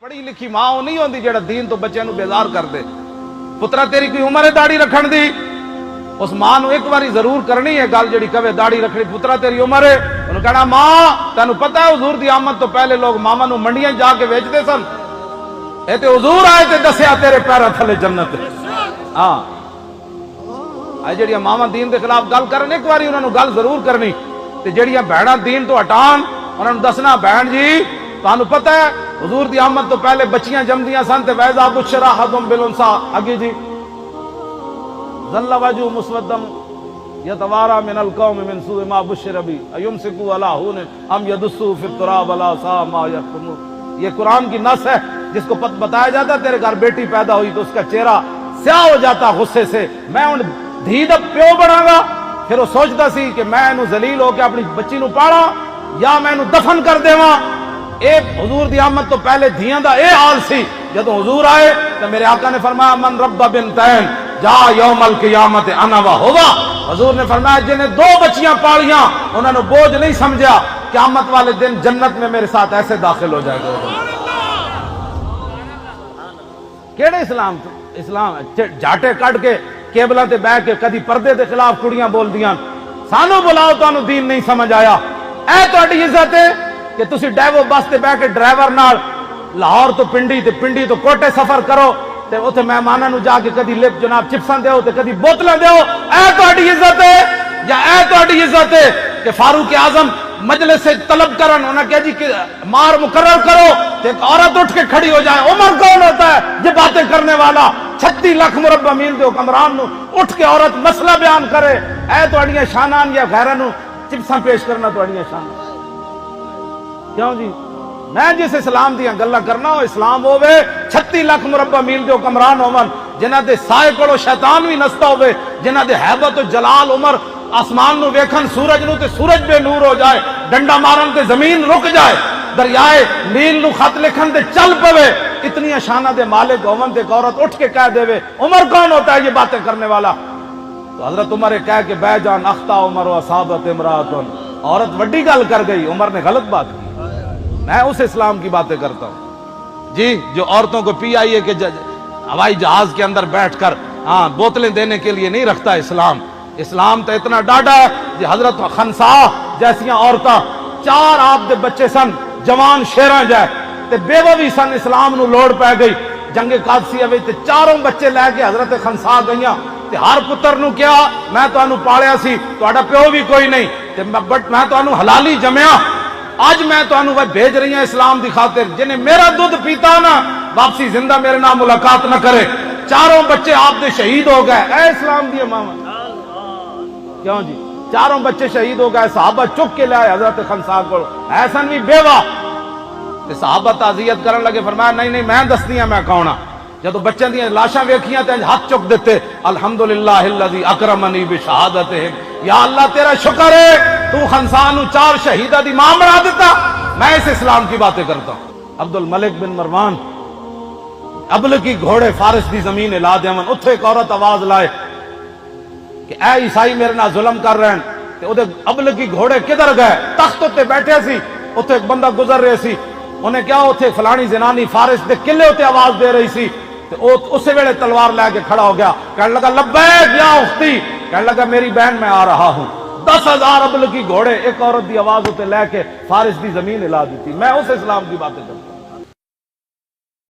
پڑھی لکھی ماں وہ نہیں ہوندی جڑا دین تو بچے نو بیزار کر دے. پترا تیری کوئی عمر ہے داڑھی رکھن دی؟ اس ماں نو ایک باری ضرور کرنی ہے گل جڑی کہے داڑھی رکھنی. پترا تیری عمر ہے؟ انہوں کہنا ماں تینوں پتہ ہے حضور دی آمد تو پہلے لوگ ماما نو منڈیاں جا کے بیچتے سن. اے تے حضور آئے تے دسیا تیرے پیراں تھلے جنت ہے. ہاں اے جڑیاں ماما دین دے خلاف گل کرن ایک باری انہاں نو گل ضرور کرنی. تے جڑیاں بہناں دین تو ہٹان انہاں نو دسنا بہن جی تانوں پتہ ہے حضور دی آمد تو پہلے بچیاں جمدیاں سن تے ویذا بشر احدہم بالانثی اگے جی ظل وجهه مسودا یتوارا من القوم من سوء ما بشر به ایمسکوا علی هون ام یدسوا فی التراب الا ساء ما یحکمون. یہ قرآن کی نص ہے جس کو بتایا جاتا تیرے گھر بیٹی پیدا ہوئی تو اس کا چہرہ سیاہ ہو جاتا غصے سے, میں ان دھی دا پیو بنا گا. پھر وہ سوچتا سی کہ میں انہوں ذلیل ہو کے اپنی بچی نو پاڑا یا میں انہوں دفن کر دیواں. ایک حضور دی آمد تو پہلے دھیاں دا اے حال سی. جب حضور آئے تو میرے آقا نے فرمایا من رب بنتین جا یوم القیامت انا و ہوا. حضور نے فرمایا جنہیں دو بچیاں پالیاں انہوں نے بوجھ نہیں سمجھا, قیامت والے دن جنت میں میرے ساتھ ایسے داخل ہو جائے گا. کیڑے اسلام اسلام جاٹے کٹ کے کیبلاں تے بیٹھ کے کدی پردے دے خلاف کڑیاں بول دیاں. سانو بلاؤ تانوں دین نہیں سمجھ آیا. اے تہاڈی عزت ہے کہ تسی ڈیوو بس تے بیٹھ کے ڈرائیور نال لاہور تو پنڈی تے پنڈی تو کوٹے سفر کرو تے اوتھے مہماناں نو جا کے کدی لپ جناب چپساں دیو تے کدی بوتلاں دیو. اے تہاڈی عزت ہے یا اے تہاڈی عزت ہے کہ فاروق اعظم مجلس سے طلب کرن انہاں کہا جی کہ مار مقرر کرو تے ایک عورت اٹھ کے کھڑی ہو جائے. عمر کون ہوتا ہے یہ باتیں کرنے والا؟ 36 لاکھ مربع میل دے حکمران نو اٹھ کے عورت مسئلہ بیان کرے. اے تہاڈیاں شاناں یا غیراں نو چپساں پیش کرنا تہاڈیاں شاناں کیوں جی؟ میں جس اسلام دیاں گلاں کرنا وہ اسلام ہوے 36 لاکھ مربع میل دے حکمران ہون جنہاں دے سائے کولو شیطان بھی نستا ہوے, جنہاں دے ہیبت و جلال عمر آسمان نو ویکھن سورج نو تے سورج بے نور ہو جائے, ڈنڈا مارن تے زمین رک جائے, دریائے نیل نو خط لکھن تے چل پوے. اتنی شانہ دے مالک ہون تے ایک عورت اٹھ کے کہہ دے عمر کون ہوتا ہے یہ باتیں کرنے والا؟ تو حضرت عمر نے کہہ کہ بے جان اخطا عمر و اصابت امراتن. عورت وڈی گل کر گئی, عمر نے غلط بات کی. میں اس اسلام کی باتیں کرتا ہوں جی جو عورتوں کو پی آئی ہے کہ ہوائی جہاز کے اندر بیٹھ کر ہاں بوتلیں دینے کے لیے نہیں رکھتا اسلام. اسلام تو اتنا ڈاڈا ہے کہ حضرت خنسا جیسیاں عورتاں 4 آپ دے بچے سن جوان شیراں جائے تے بیوہ بھی سن. اسلام نو لوڑ پہ گئی جنگ قادسیہ وچ تے 4 بچے لے کے حضرت خنسا گئیاں تے ہر پتر نو کیا میں تانوں پالیا سی تہاڈا پیو بھی کوئی نہیں تے بٹ میں تانوں حلالی جمیا. آج میں تانوں بھیج رہی ہوں اسلام دی خاطر. جنہیں میرا دودھ پیتا نا واپسی زندہ میرے نام ملاقات نہ کرے. 4 بچے آپ دے شہید ہو گئے. اے اسلام دی ماما کیوں جی 4 بچے شہید ہو گئے. صحابہ چک کے لائے حضرت خنسا کو, احسن بھی بیوہ تے صحابہ تعزیت کرن لگے. فرمایا نہیں نہیں میں دستی ہوں میں کون ہاں. جدو بچوں دیاں لاشاں ویکھیاں تے ہاتھ چک دیتے الحمدللہ الذی اکرمنی بشہادتہم. یا اللہ تیرا شکر ہے تو خنسا نو 4 شہیدہ دی ماں بنا دیتا. میں اس اسلام کی باتیں کرتا ہوں. عبد الملک بن مروان ابلکی گھوڑے فارس دی زمین ہلا دیون. اتھے ایک عورت آواز لائے کہ اے عیسائی میرے نال ظلم کر رہے ہیں. تے او دے ابلکی گھوڑے کدھر گئے؟ تخت تے بیٹھے سی, اتھے ایک بندہ گزر رہے سی. انہیں کیا اتھے فلانی زنانی فارس دے قلعے تے آواز دے رہی سی. تے او اسی ویلے تلوار لے کے کھڑا ہو گیا. کہنے لگا لبیک یا اختی. کہنے لگا میری بہن میں آ رہا ہوں. 10,000 ابلکی گھوڑے ایک عورت دی آواز اتنے لے کے فارس دی زمین ہلا دیتی. میں اس اسلام کی باتیں کرتا ہوں.